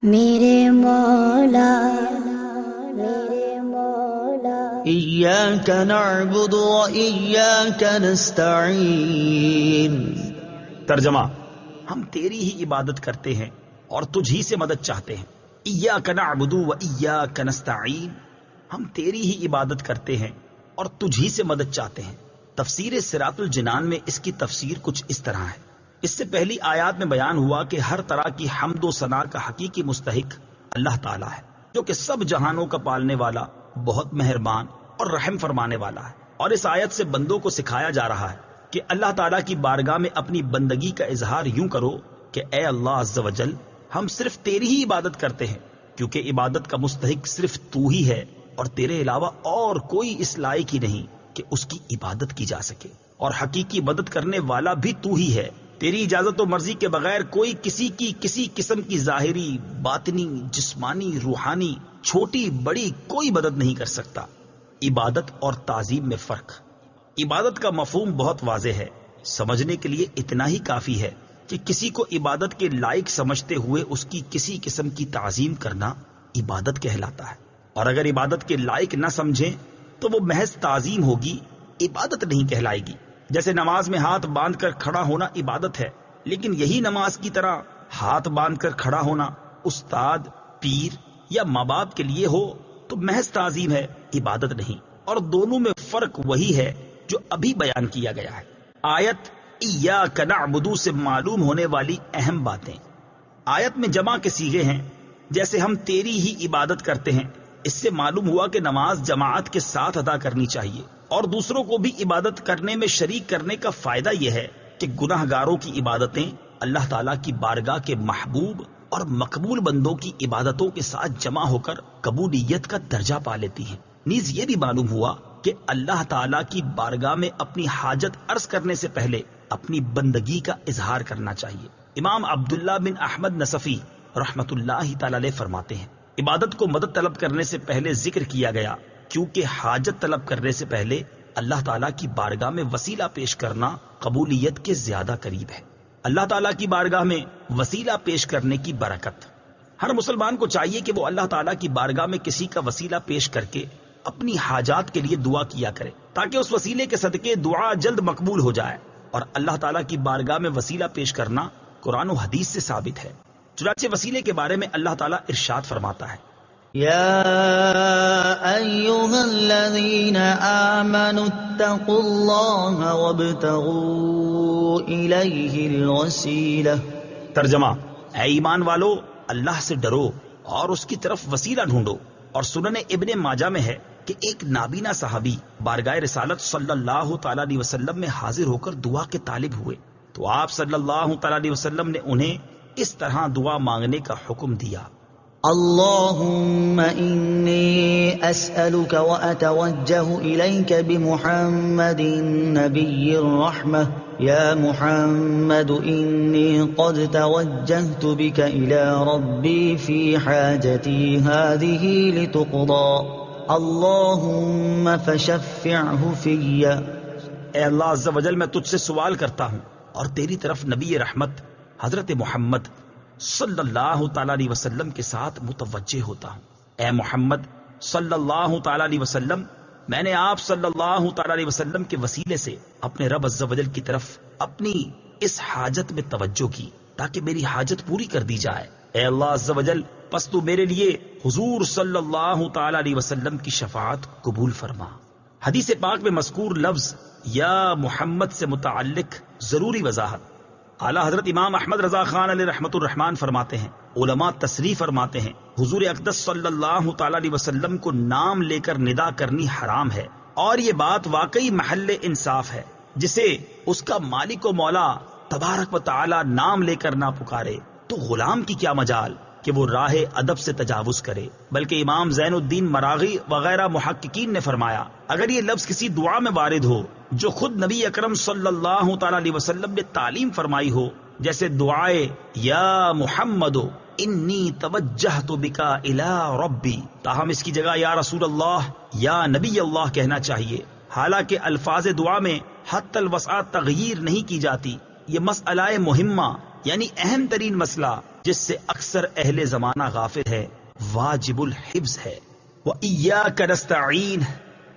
میرے مولا میرے مولا إياك نعبد وإياك نستعين۔ ترجمہ: ہم تیری ہی عبادت کرتے ہیں اور تجھ ہی سے مدد چاہتے ہیں۔ ایاک نعبد و ایاک نستعین، ہم تیری ہی عبادت کرتے ہیں اور تجھ ہی سے مدد چاہتے ہیں۔ تفسیر صراط الجنان میں اس کی تفسیر کچھ اس طرح ہے۔ اس سے پہلی آیات میں بیان ہوا کہ ہر طرح کی حمد و ثنا کا حقیقی مستحق اللہ تعالیٰ ہے، جو کہ سب جہانوں کا پالنے والا، بہت مہربان اور رحم فرمانے والا ہے۔ اور اس آیت سے بندوں کو سکھایا جا رہا ہے کہ اللہ تعالیٰ کی بارگاہ میں اپنی بندگی کا اظہار یوں کرو کہ اے اللہ عز و جل، ہم صرف تیری ہی عبادت کرتے ہیں، کیونکہ عبادت کا مستحق صرف تو ہی ہے اور تیرے علاوہ اور کوئی اس لائق ہی نہیں کہ اس کی عبادت کی جا سکے، اور حقیقی مدد کرنے والا بھی تو ہی ہے۔ تیری اجازت و مرضی کے بغیر کوئی کسی کی کسی قسم کی ظاہری، باطنی، جسمانی، روحانی، چھوٹی بڑی کوئی مدد نہیں کر سکتا۔ عبادت اور تعظیم میں فرق۔ عبادت کا مفہوم بہت واضح ہے، سمجھنے کے لیے اتنا ہی کافی ہے کہ کسی کو عبادت کے لائق سمجھتے ہوئے اس کی کسی قسم کی تعظیم کرنا عبادت کہلاتا ہے، اور اگر عبادت کے لائق نہ سمجھیں تو وہ محض تعظیم ہوگی، عبادت نہیں کہلائے گی۔ جیسے نماز میں ہاتھ باندھ کر کھڑا ہونا عبادت ہے، لیکن یہی نماز کی طرح ہاتھ باندھ کر کھڑا ہونا استاد، پیر یا ماں باپ کے لیے ہو تو محض تعظیم ہے، عبادت نہیں۔ اور دونوں میں فرق وہی ہے جو ابھی بیان کیا گیا ہے۔ آیت ایاک نعبد سے معلوم ہونے والی اہم باتیں۔ آیت میں جمع کے صیغے ہیں، جیسے ہم تیری ہی عبادت کرتے ہیں۔ اس سے معلوم ہوا کہ نماز جماعت کے ساتھ ادا کرنی چاہیے، اور دوسروں کو بھی عبادت کرنے میں شریک کرنے کا فائدہ یہ ہے کہ گناہ گاروں کی عبادتیں اللہ تعالیٰ کی بارگاہ کے محبوب اور مقبول بندوں کی عبادتوں کے ساتھ جمع ہو کر قبولیت کا درجہ پا لیتی ہیں۔ نیز یہ بھی معلوم ہوا کہ اللہ تعالیٰ کی بارگاہ میں اپنی حاجت عرض کرنے سے پہلے اپنی بندگی کا اظہار کرنا چاہیے۔ امام عبداللہ بن احمد نصفی رحمت اللہ تعالی علیہ فرماتے ہیں، عبادت کو مدد طلب کرنے سے پہلے ذکر کیا گیا کیونکہ حاجت طلب کرنے سے پہلے اللہ تعالیٰ کی بارگاہ میں وسیلہ پیش کرنا قبولیت کے زیادہ قریب ہے۔ اللہ تعالیٰ کی بارگاہ میں وسیلہ پیش کرنے کی برکت۔ ہر مسلمان کو چاہیے کہ وہ اللہ تعالیٰ کی بارگاہ میں کسی کا وسیلہ پیش کر کے اپنی حاجات کے لیے دعا کیا کرے، تاکہ اس وسیلے کے صدقے دعا جلد مقبول ہو جائے۔ اور اللہ تعالیٰ کی بارگاہ میں وسیلہ پیش کرنا قرآن و حدیث سے ثابت ہے۔ چنانچہ وسیلے کے بارے میں اللہ تعالیٰ ارشاد فرماتا ہے، يا أيها الذين آمنوا اتقوا الله وابتغوا إليه الوسيلة۔ ترجمہ: اے ایمان والو، اللہ سے ڈرو اور اس کی طرف وسیلہ ڈھونڈو۔ اور سنن ابن ماجہ میں ہے کہ ایک نابینا صحابی بارگاہ رسالت صلی اللہ تعالی علیہ وسلم میں حاضر ہو کر دعا کے طالب ہوئے، تو آپ صلی اللہ تعالی علیہ وسلم نے انہیں اس طرح دعا مانگنے کا حکم دیا، اللهم إني أسألك وأتوجه إليك بمحمد نبي الرحمة يا محمد إني قد توجهت بك إلى ربي في حاجتي هذه لتقضى اللهم فشفعه في۔ اے اللہ عز و جل، میں تجھ سے سوال کرتا ہوں اور تیری طرف نبی رحمت حضرت محمد صلی اللہ تعالی علیہ وسلم کے ساتھ متوجہ ہوتا ہوں۔ اے محمد صلی اللہ تعالی علیہ وسلم، میں نے آپ صلی اللہ تعالی علیہ وسلم کے وسیلے سے اپنے رب عز و جل کی طرف اپنی اس حاجت میں توجہ کی تاکہ میری حاجت پوری کر دی جائے۔ اے اللہ عز و جل، پس تو میرے لیے حضور صلی اللہ تعالی علیہ وسلم کی شفاعت قبول فرما۔ حدیث پاک میں مذکور لفظ یا محمد سے متعلق ضروری وضاحت۔ اعلیٰ حضرت امام احمد رضا خان علیہ رحمت الرحمان فرماتے ہیں، علماء تصریح فرماتے ہیں، حضور اقدس صلی اللہ تعالی علیہ وسلم کو نام لے کر ندا کرنی حرام ہے، اور یہ بات واقعی محل انصاف ہے۔ جسے اس کا مالک و مولا تبارک و تعالی نام لے کر نہ پکارے تو غلام کی کیا مجال کہ وہ راہ ادب سے تجاوز کرے۔ بلکہ امام زین الدین مراغی وغیرہ محققین نے فرمایا، اگر یہ لفظ کسی دعا میں وارد ہو جو خود نبی اکرم صلی اللہ تعالی علیہ وسلم نے تعلیم فرمائی ہو، جیسے دعائے یا محمد انی توجہت بک الی ربی، تاہم اس کی جگہ یا رسول اللہ یا نبی اللہ کہنا چاہیے۔ حالانکہ الفاظ دعا میں حتی الوسع تغییر نہیں کی جاتی۔ یہ مسئلہ مہمہ یعنی اہم ترین مسئلہ جس سے اکثر اہل زمانہ غافل ہے، واجب الحفظ ہے۔ وَإِيَّاكَ نَسْتَعِينُ،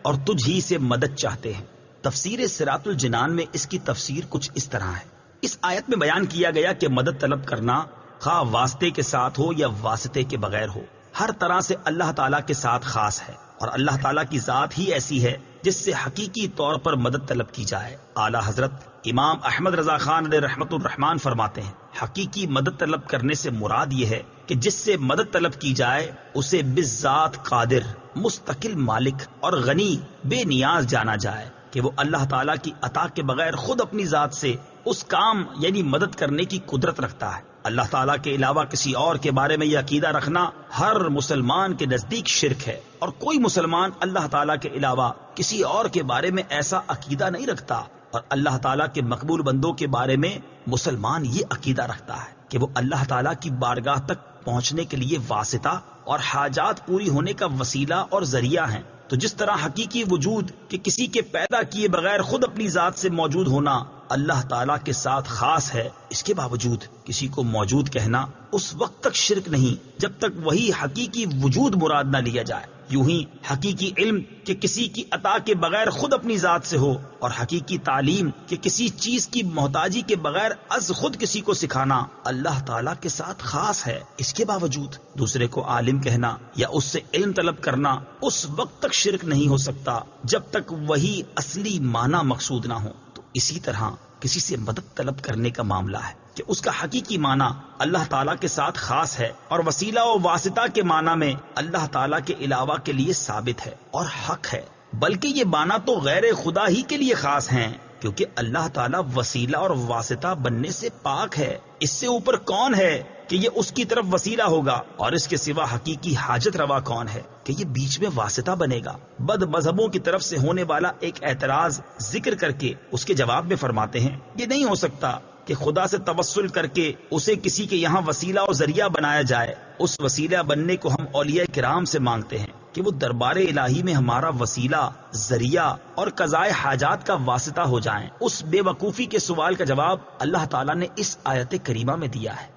اور تجھ ہی سے مدد چاہتے ہیں۔ تفسیر صراط الجنان میں اس کی تفسیر کچھ اس طرح ہے۔ اس آیت میں بیان کیا گیا کہ مدد طلب کرنا خواہ واسطے کے ساتھ ہو یا واسطے کے بغیر ہو، ہر طرح سے اللہ تعالیٰ کے ساتھ خاص ہے، اور اللہ تعالیٰ کی ذات ہی ایسی ہے جس سے حقیقی طور پر مدد طلب کی جائے۔ اعلیٰ حضرت امام احمد رضا خان علیہ رحمت الرحمان فرماتے ہیں، حقیقی مدد طلب کرنے سے مراد یہ ہے کہ جس سے مدد طلب کی جائے اسے بالذات قادر، مستقل مالک اور غنی بے نیاز جانا جائے کہ وہ اللہ تعالیٰ کی عطا کے بغیر خود اپنی ذات سے اس کام یعنی مدد کرنے کی قدرت رکھتا ہے۔ اللہ تعالیٰ کے علاوہ کسی اور کے بارے میں یہ عقیدہ رکھنا ہر مسلمان کے نزدیک شرک ہے، اور کوئی مسلمان اللہ تعالیٰ کے علاوہ کسی اور کے بارے میں ایسا عقیدہ نہیں رکھتا، اور اللہ تعالیٰ کے مقبول بندوں کے بارے میں مسلمان یہ عقیدہ رکھتا ہے کہ وہ اللہ تعالیٰ کی بارگاہ تک پہنچنے کے لیے واسطہ اور حاجات پوری ہونے کا وسیلہ اور ذریعہ ہیں۔ تو جس طرح حقیقی وجود کہ کسی کے پیدا کیے بغیر خود اپنی ذات سے موجود ہونا اللہ تعالیٰ کے ساتھ خاص ہے، اس کے باوجود کسی کو موجود کہنا اس وقت تک شرک نہیں جب تک وہی حقیقی وجود مراد نہ لیا جائے۔ یوں ہی حقیقی علم کہ کسی کی عطا کے بغیر خود اپنی ذات سے ہو، اور حقیقی تعلیم کہ کسی چیز کی محتاجی کے بغیر از خود کسی کو سکھانا اللہ تعالیٰ کے ساتھ خاص ہے، اس کے باوجود دوسرے کو عالم کہنا یا اس سے علم طلب کرنا اس وقت تک شرک نہیں ہو سکتا جب تک وہی اصلی معنی مقصود نہ ہو۔ تو اسی طرح کسی سے مدد طلب کرنے کا معاملہ ہے کہ اس کا حقیقی معنی اللہ تعالیٰ کے ساتھ خاص ہے، اور وسیلہ و واسطہ کے معنی میں اللہ تعالیٰ کے علاوہ کے لیے ثابت ہے اور حق ہے، بلکہ یہ معنی تو غیر خدا ہی کے لیے خاص ہیں، کیونکہ اللہ تعالیٰ وسیلہ اور واسطہ بننے سے پاک ہے۔ اس سے اوپر کون ہے کہ یہ اس کی طرف وسیلہ ہوگا، اور اس کے سوا حقیقی حاجت روا کون ہے کہ یہ بیچ میں واسطہ بنے گا؟ بد مذہبوں کی طرف سے ہونے والا ایک اعتراض ذکر کر کے اس کے جواب میں فرماتے ہیں، یہ نہیں ہو سکتا کہ خدا سے توسل کر کے اسے کسی کے یہاں وسیلہ اور ذریعہ بنایا جائے۔ اس وسیلہ بننے کو ہم اولیاء کرام سے مانگتے ہیں کہ وہ دربار الہی میں ہمارا وسیلہ، ذریعہ اور قضائے حاجات کا واسطہ ہو جائیں۔ اس بے وقوفی کے سوال کا جواب اللہ تعالیٰ نے اس آیت کریمہ میں دیا ہے۔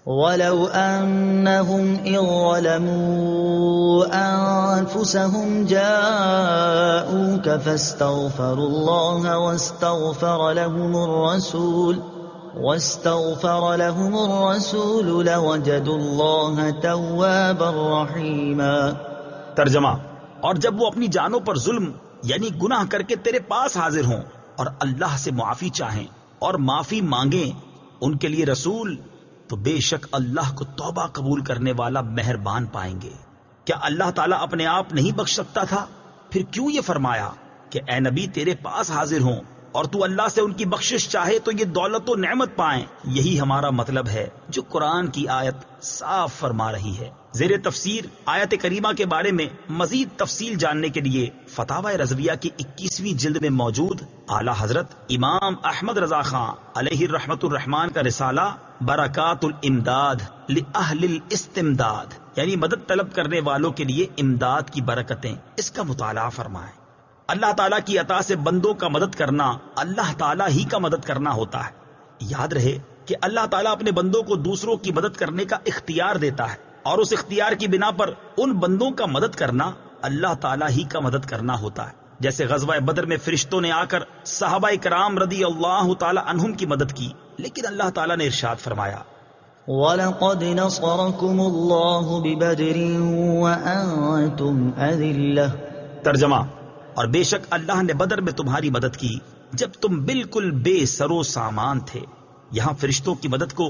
وَلَوْ أَنَّهُمْ إِذ ظَلَمُوا أَنفُسَهُمْ جَاءُوكَ فَاسْتَغْفَرُوا اللَّهَ واستغفر لهم الرسول لوجدوا الله توابا رحيما۔ ترجمہ، اور جب وہ اپنی جانوں پر ظلم یعنی گناہ کر کے تیرے پاس حاضر ہوں اور اللہ سے معافی چاہیں اور معافی مانگیں ان کے لیے رسول، تو بے شک اللہ کو توبہ قبول کرنے والا مہربان پائیں گے۔ کیا اللہ تعالیٰ اپنے آپ نہیں بخش سکتا تھا؟ پھر کیوں یہ فرمایا کہ اے نبی تیرے پاس حاضر ہوں اور تو اللہ سے ان کی بخشش چاہے تو یہ دولت و نعمت پائیں؟ یہی ہمارا مطلب ہے جو قرآن کی آیت صاف فرما رہی ہے۔ زیر تفسیر آیت کریمہ کے بارے میں مزید تفصیل جاننے کے لیے فتاوی رضویہ کی 21ویں جلد میں موجود اعلیٰ حضرت امام احمد رضا خان علیہ رحمت الرحمان کا رسالہ برکات الامداد لأہل الاستمداد یعنی مدد طلب کرنے والوں کے لیے امداد کی برکتیں، اس کا مطالعہ فرمائیں۔ اللہ تعالیٰ کی عطا سے بندوں کا مدد کرنا اللہ تعالیٰ ہی کا مدد کرنا ہوتا ہے۔ یاد رہے کہ اللہ تعالیٰ اپنے بندوں کو دوسروں کی مدد کرنے کا اختیار دیتا ہے، اور اس اختیار کی بنا پر ان بندوں کا مدد کرنا اللہ تعالیٰ ہی کا مدد کرنا ہوتا ہے۔ جیسے غزوہ بدر میں فرشتوں نے آ کر صحابہ کرام رضی اللہ تعالیٰ عنہم کی مدد کی، لیکن اللہ تعالیٰ نے ارشاد فرمایا وَلَقَدْ نَصَرَكُمُ اللَّهُ بِبَدْرٍ وَأَنْتُمْ أَذِلَّةٌ۔ ترجمہ، اور بے شک اللہ نے بدر میں تمہاری مدد کی جب تم بالکل بے سر و سامان تھے۔ یہاں فرشتوں کی مدد کو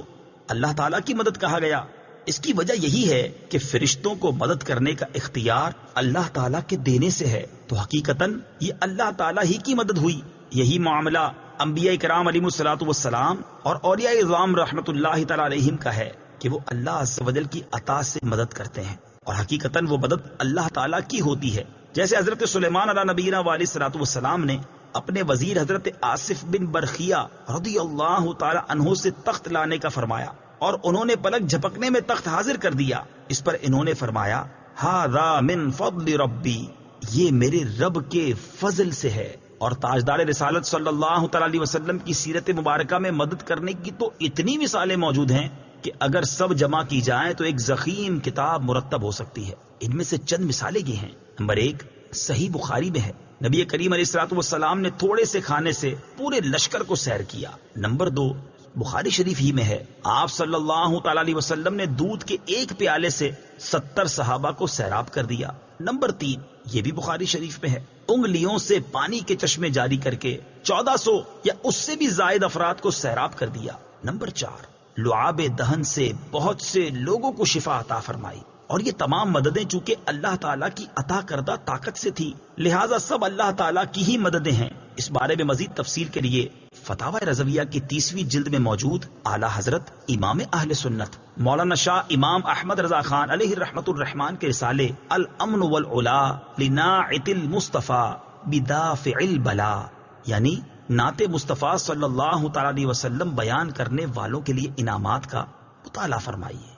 اللہ تعالیٰ کی مدد کہا گیا۔ اس کی وجہ یہی ہے کہ فرشتوں کو مدد کرنے کا اختیار اللہ تعالیٰ کے دینے سے ہے، تو حقیقتاً یہ اللہ تعالیٰ ہی کی مدد ہوئی۔ یہی معاملہ انبیاء کرام علیہ الصلوۃ والسلام اور اولیاء اعظام رحمۃ اللہ تعالیٰ علیہم کا ہے کہ وہ اللہ عز و جل کی عطا سے مدد کرتے ہیں، اور حقیقتاً وہ مدد اللہ تعالیٰ کی ہوتی ہے۔ جیسے حضرت سلیمان علیہ نبینا علیہ الصلوۃ والسلام نے اپنے وزیر حضرت آصف بن برخیہ رضی اللہ تعالی عنہ سے تخت لانے کا فرمایا، اور انہوں نے پلک جھپکنے میں تخت حاضر کر دیا۔ اس پر انہوں نے فرمایا ھذا من فضل ربی، یہ میرے رب کے فضل سے ہے۔ اور تاجدار رسالت صلی اللہ تعالی علیہ وسلم کی سیرت مبارکہ میں مدد کرنے کی تو اتنی مثالیں موجود ہیں کہ اگر سب جمع کی جائیں تو ایک ضخیم کتاب مرتب ہو سکتی ہے۔ ان میں سے چند مثالیں یہ ہیں۔ نمبر 1، صحیح بخاری میں ہے، نبی کریم علیہ الصلوۃ والسلام نے تھوڑے سے کھانے سے پورے لشکر کو سیر کیا۔ نمبر 2، بخاری شریف ہی میں ہے، آپ صلی اللہ تعالی علیہ وسلم نے دودھ کے ایک پیالے سے 70 صحابہ کو سیراب کر دیا۔ نمبر 3، یہ بھی بخاری شریف میں ہے، انگلیوں سے پانی کے چشمے جاری کر کے 1400 یا اس سے بھی زائد افراد کو سیراب کر دیا۔ نمبر 4، لعاب دہن سے بہت سے لوگوں کو شفا عطا فرمائی، اور یہ تمام مددیں چونکہ اللہ تعالیٰ کی عطا کردہ طاقت سے تھی، لہٰذا سب اللہ تعالیٰ کی ہی مددیں ہیں۔ اس بارے میں مزید تفصیل کے لیے فتاوی رضویہ کی 30ویں جلد میں موجود اعلیٰ حضرت امام اہل سنت مولانا شاہ امام احمد رضا خان علیہ رحمت الرحمان کے رسالے الامن والعلا لناعت المصطفیٰ بدافع البلا، یعنی نعت مصطفیٰ صلی اللہ تعالی علیہ وسلم بیان کرنے والوں کے لیے انعامات کا مطالعہ فرمائیے۔